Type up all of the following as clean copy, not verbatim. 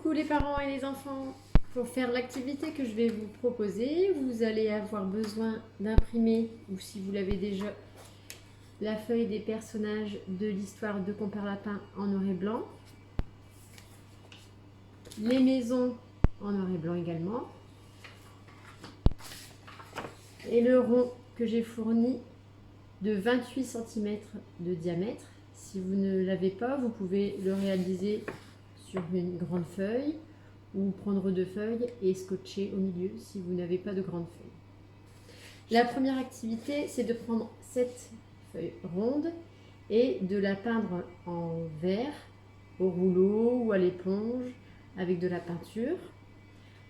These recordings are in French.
Coucou les parents et les enfants. Pour faire l'activité que je vais vous proposer, vous allez avoir besoin d'imprimer, ou si vous l'avez déjà, la feuille des personnages de l'histoire de Compère Lapin en noir et blanc, les maisons en noir et blanc également, et le rond que j'ai fourni de 28 cm de diamètre. Si vous ne l'avez pas, vous pouvez le réaliser sur une grande feuille ou prendre deux feuilles et scotcher au milieu si vous n'avez pas de grande feuille. La première activité, c'est de prendre cette feuille ronde et de la peindre en vert, au rouleau ou à l'éponge avec de la peinture.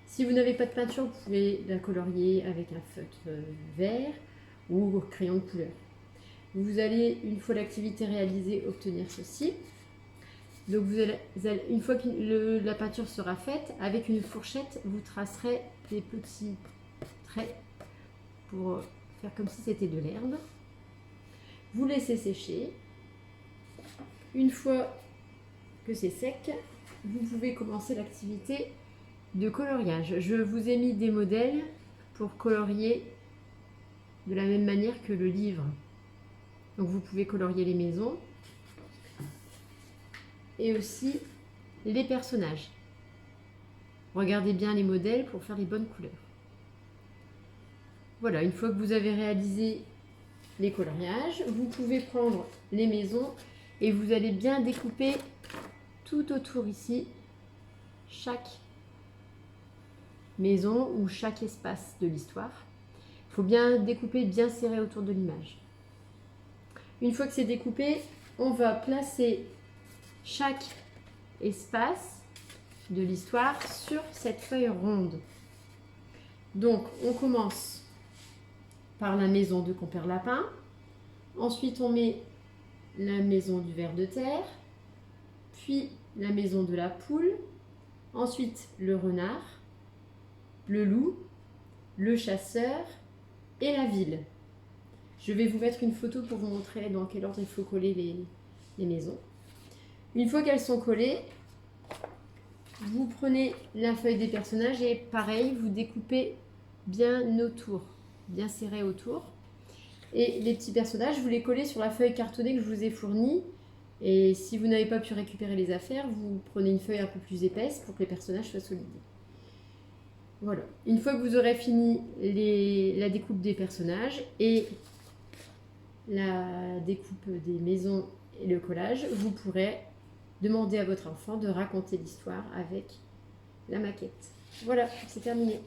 Si vous n'avez pas de peinture, vous pouvez la colorier avec un feutre vert ou crayon de couleur. Vous allez, une fois l'activité réalisée, obtenir ceci. Donc une fois que la peinture sera faite, avec une fourchette, vous tracerez des petits traits pour faire comme si c'était de l'herbe. Vous laissez sécher. Une fois que c'est sec, vous pouvez commencer l'activité de coloriage. Je vous ai mis des modèles pour colorier de la même manière que le livre. Donc vous pouvez colorier les maisons et aussi les personnages. Regardez bien les modèles pour faire les bonnes couleurs. Voilà, une fois que vous avez réalisé les coloriages, vous pouvez prendre les maisons et vous allez bien découper tout autour ici chaque maison ou chaque espace de l'histoire. Il faut bien découper, bien serré autour de l'image. Une fois que c'est découpé, on va placer chaque espace de l'histoire sur cette feuille ronde. Donc, on commence par la maison de Compère Lapin. Ensuite, on met la maison du ver de terre, puis la maison de la poule, ensuite le renard, le loup, le chasseur et la ville. Je vais vous mettre une photo pour vous montrer dans quel ordre il faut coller les maisons. Une fois qu'elles sont collées, vous prenez la feuille des personnages et pareil, vous découpez bien autour, bien serré autour. Et les petits personnages, vous les collez sur la feuille cartonnée que je vous ai fournie. Et si vous n'avez pas pu récupérer les affaires, vous prenez une feuille un peu plus épaisse pour que les personnages soient solides. Voilà. Une fois que vous aurez fini la découpe des personnages et la découpe des maisons et le collage, vous pourrez demander à votre enfant de raconter l'histoire avec la maquette. Voilà, c'est terminé.